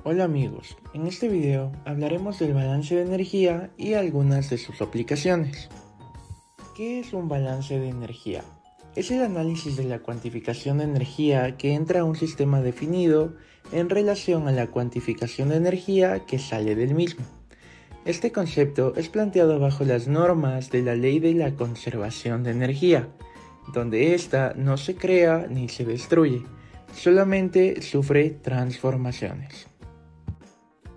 Hola amigos, en este video hablaremos del balance de energía y algunas de sus aplicaciones. ¿Qué es un balance de energía? Es el análisis de la cuantificación de energía que entra a un sistema definido en relación a la cuantificación de energía que sale del mismo. Este concepto es planteado bajo las normas de la Ley de la Conservación de Energía, donde ésta no se crea ni se destruye, solamente sufre transformaciones.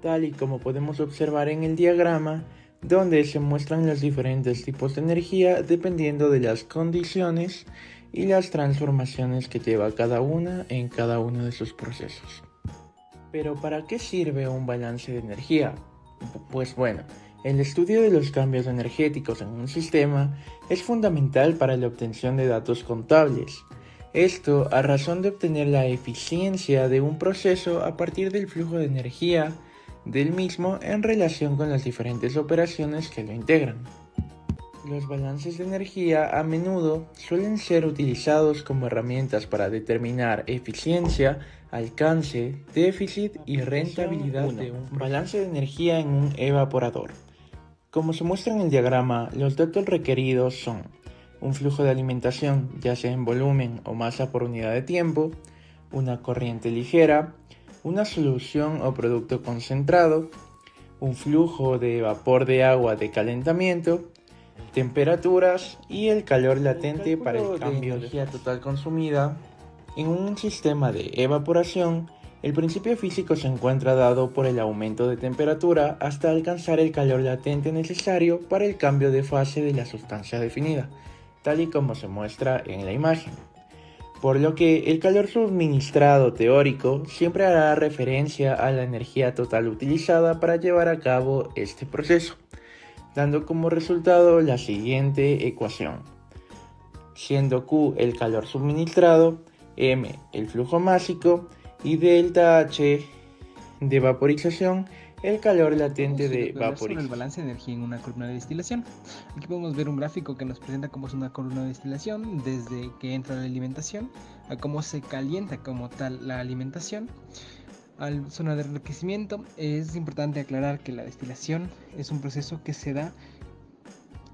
Tal y como podemos observar en el diagrama, donde se muestran los diferentes tipos de energía dependiendo de las condiciones y las transformaciones que lleva cada una en cada uno de sus procesos. Pero ¿para qué sirve un balance de energía? Pues bueno, el estudio de los cambios energéticos en un sistema es fundamental para la obtención de datos contables. Esto a razón de obtener la eficiencia de un proceso a partir del flujo de energía del mismo en relación con las diferentes operaciones que lo integran. Los balances de energía a menudo suelen ser utilizados como herramientas para determinar eficiencia, alcance, déficit y rentabilidad de un balance de energía en un evaporador. Como se muestra en el diagrama, los datos requeridos son un flujo de alimentación, ya sea en volumen o masa por unidad de tiempo, una corriente ligera, una solución o producto concentrado, un flujo de vapor de agua de calentamiento, temperaturas y el calor latente para el cambio de energía total consumida. En un sistema de evaporación, el principio físico se encuentra dado por el aumento de temperatura hasta alcanzar el calor latente necesario para el cambio de fase de la sustancia definida, tal y como se muestra en la imagen. Por lo que el calor suministrado teórico siempre hará referencia a la energía total utilizada para llevar a cabo este proceso, dando como resultado la siguiente ecuación, siendo Q el calor suministrado, M el flujo másico y delta H de vaporización el calor latente de vaporización. vaporización. El balance de energía en una columna de destilación. Aquí podemos ver un gráfico que nos presenta cómo es una columna de destilación desde que entra la alimentación a cómo se calienta como tal la alimentación. Al zona de enriquecimiento, es importante aclarar que la destilación es un proceso que se da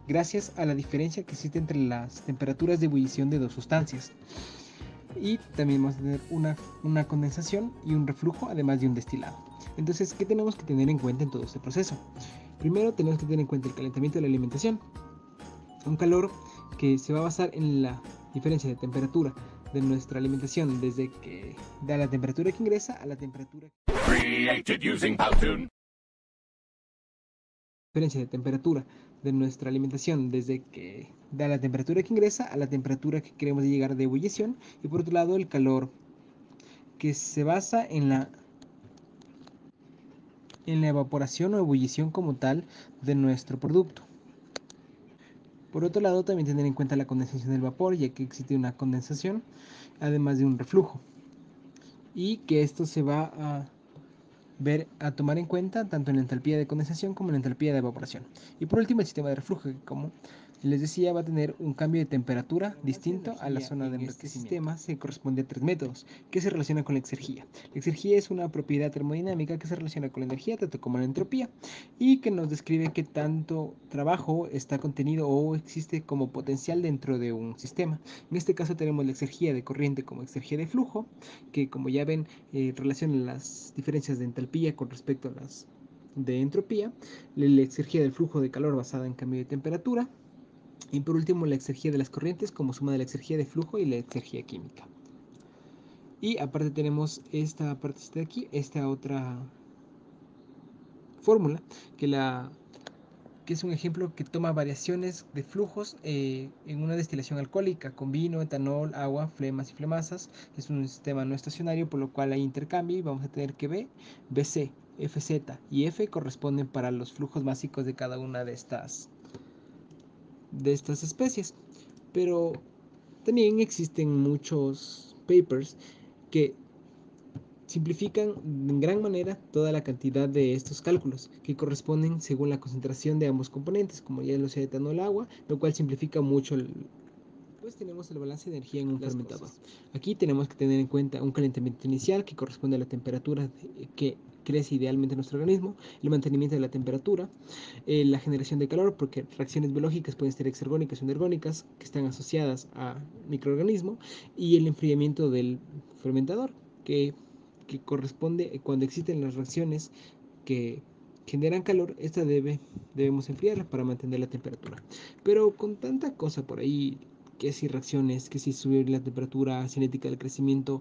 gracias a la diferencia que existe entre las temperaturas de ebullición de dos sustancias. Y también vamos a tener una condensación y un reflujo, además de un destilado. Entonces, ¿qué tenemos que tener en cuenta en todo este proceso? Primero tenemos que tener en cuenta el calentamiento de la alimentación, un calor que se va a basar en la diferencia de temperatura de nuestra alimentación desde que da la temperatura que ingresa a la temperatura diferencia de temperatura de nuestra alimentación desde que da la temperatura que ingresa a la temperatura que queremos llegar de ebullición, y por otro lado el calor que se basa en la evaporación o ebullición como tal de nuestro producto. Por otro lado, también tener en cuenta la condensación del vapor, ya que existe una condensación, además de un reflujo, y que esto se va a tomar en cuenta tanto en la entalpía de condensación como en la entalpía de evaporación. Y por último, el sistema de reflujo, que como les decía, va a tener un cambio de temperatura distinto a la zona de enriquecimiento. Este sistema se corresponde a tres métodos que se relacionan con la exergía. La exergía es una propiedad termodinámica que se relaciona con la energía, tanto como la entropía, y que nos describe qué tanto trabajo está contenido o existe como potencial dentro de un sistema. En este caso tenemos la exergía de corriente como exergía de flujo, que como ya ven relaciona las diferencias de entalpía con respecto a las de entropía, la exergía del flujo de calor basada en cambio de temperatura, y por último la exergía de las corrientes como suma de la exergía de flujo y la exergía química. Y aparte tenemos esta parte de aquí, esta otra fórmula que es un ejemplo que toma variaciones de flujos en una destilación alcohólica con vino, etanol, agua, flemas y flemasas. Es un sistema no estacionario, por lo cual hay intercambio y vamos a tener que B, BC, FZ y F corresponden para los flujos básicos de cada una de estas especies. Pero también existen muchos papers que simplifican en gran manera toda la cantidad de estos cálculos, que corresponden según la concentración de ambos componentes, como ya lo sea etanol agua, lo cual simplifica mucho Después tenemos el balance de energía en un fermentador. Aquí tenemos que tener en cuenta un calentamiento inicial que corresponde a la temperatura que crece idealmente nuestro organismo, el mantenimiento de la temperatura, la generación de calor, porque reacciones biológicas pueden ser exergónicas o energónicas que están asociadas a microorganismo, y el enfriamiento del fermentador, que corresponde cuando existen las reacciones que generan calor, debemos enfriarla para mantener la temperatura. Pero con tanta cosa por ahí, que si reacciones, que si subir la temperatura cinética del crecimiento,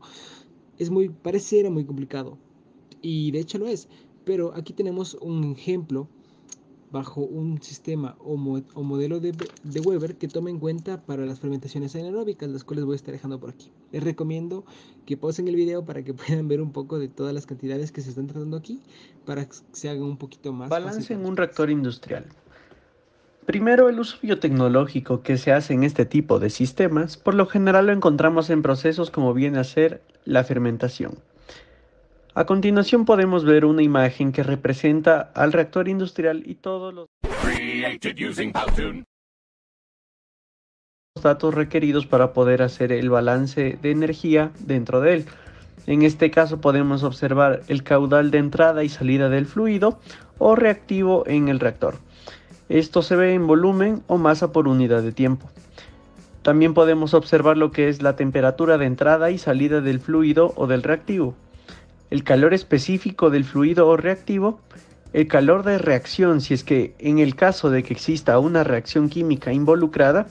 pareciera muy complicado. Y de hecho lo es. Pero aquí tenemos un ejemplo bajo un sistema o modelo de Weber que toma en cuenta para las fermentaciones anaeróbicas, las cuales voy a estar dejando por aquí. Les recomiendo que pausen el video para que puedan ver un poco de todas las cantidades que se están tratando aquí, para que se haga un poquito más Balance fácil en un reactor industrial. Primero, el uso biotecnológico que se hace en este tipo de sistemas, por lo general lo encontramos en procesos como viene a ser la fermentación. A continuación podemos ver una imagen que representa al reactor industrial y todos los datos requeridos para poder hacer el balance de energía dentro de él. En este caso podemos observar el caudal de entrada y salida del fluido o reactivo en el reactor. Esto se ve en volumen o masa por unidad de tiempo. También podemos observar lo que es la temperatura de entrada y salida del fluido o del reactivo, el calor específico del fluido o reactivo, el calor de reacción si es que en el caso de que exista una reacción química involucrada,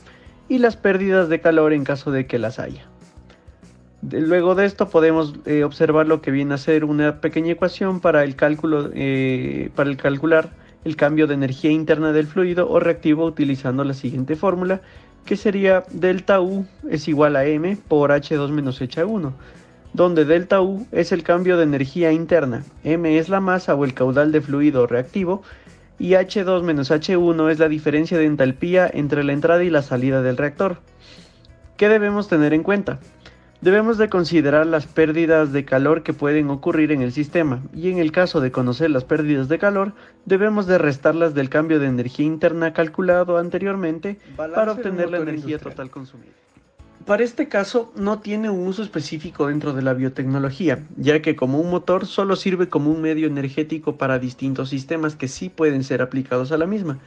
y las pérdidas de calor en caso de que las haya. Luego de esto podemos observar lo que viene a ser una pequeña ecuación para el calcular el cambio de energía interna del fluido o reactivo utilizando la siguiente fórmula, que sería delta U es igual a M por H2 menos H1, donde delta U es el cambio de energía interna, M es la masa o el caudal de fluido reactivo, y H2 menos H1 es la diferencia de entalpía entre la entrada y la salida del reactor. ¿Qué debemos tener en cuenta? Debemos de considerar las pérdidas de calor que pueden ocurrir en el sistema, y en el caso de conocer las pérdidas de calor, debemos de restarlas del cambio de energía interna calculado anteriormente para obtener la energía total consumida. Para este caso no tiene un uso específico dentro de la biotecnología, ya que como un motor solo sirve como un medio energético para distintos sistemas que sí pueden ser aplicados a la misma.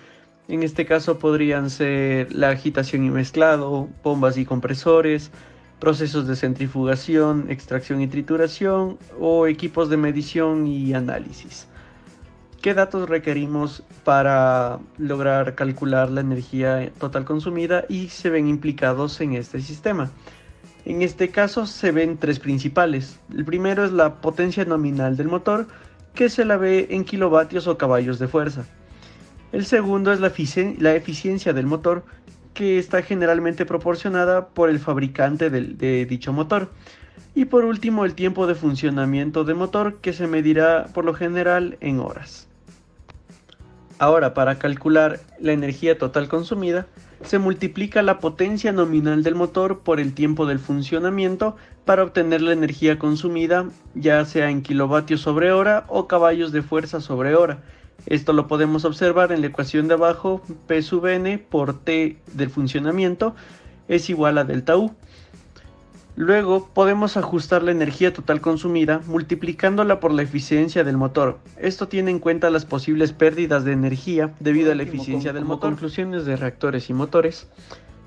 En este caso podrían ser la agitación y mezclado, bombas y compresores, procesos de centrifugación, extracción y trituración o equipos de medición y análisis. ¿Qué datos requerimos para lograr calcular la energía total consumida y se ven implicados en este sistema? En este caso se ven tres principales. El primero es la potencia nominal del motor, que se la ve en kilovatios o caballos de fuerza. El segundo es la eficiencia del motor, que está generalmente proporcionada por el fabricante de dicho motor. Y por último, el tiempo de funcionamiento del motor, que se medirá por lo general en horas. Ahora, para calcular la energía total consumida, se multiplica la potencia nominal del motor por el tiempo del funcionamiento para obtener la energía consumida, ya sea en kilovatios sobre hora o caballos de fuerza sobre hora. Esto lo podemos observar en la ecuación de abajo, P sub n por T del funcionamiento es igual a delta U. Luego podemos ajustar la energía total consumida multiplicándola por la eficiencia del motor. Esto tiene en cuenta las posibles pérdidas de energía debido a la eficiencia del motor. Conclusiones de reactores y motores.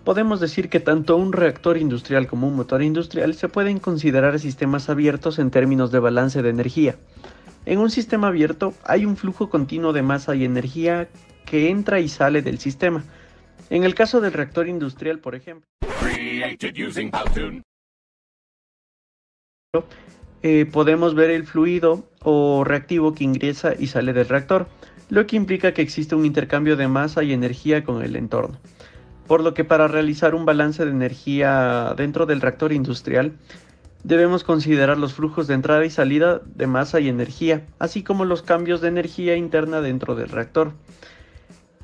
Podemos decir que tanto un reactor industrial como un motor industrial se pueden considerar sistemas abiertos en términos de balance de energía. En un sistema abierto hay un flujo continuo de masa y energía que entra y sale del sistema. En el caso del reactor industrial, por ejemplo, podemos ver el fluido o reactivo que ingresa y sale del reactor, lo que implica que existe un intercambio de masa y energía con el entorno. Por lo que para realizar un balance de energía dentro del reactor industrial, debemos considerar los flujos de entrada y salida de masa y energía, así como los cambios de energía interna dentro del reactor.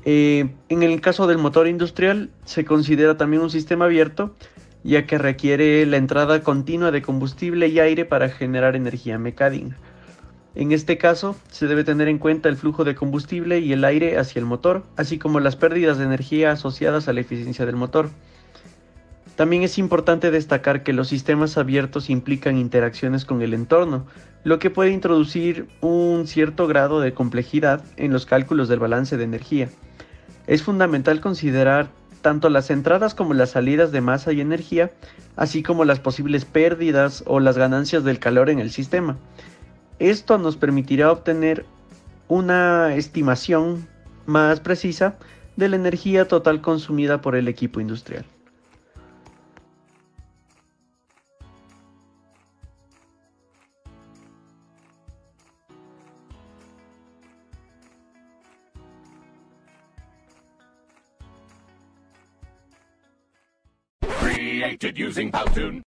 En el caso del motor industrial, se considera también un sistema abierto, ya que requiere la entrada continua de combustible y aire para generar energía mecánica. En este caso, se debe tener en cuenta el flujo de combustible y el aire hacia el motor, así como las pérdidas de energía asociadas a la eficiencia del motor. También es importante destacar que los sistemas abiertos implican interacciones con el entorno, lo que puede introducir un cierto grado de complejidad en los cálculos del balance de energía. Es fundamental considerar tanto las entradas como las salidas de masa y energía, así como las posibles pérdidas o las ganancias del calor en el sistema. Esto nos permitirá obtener una estimación más precisa de la energía total consumida por el equipo industrial. Created using Powtoon.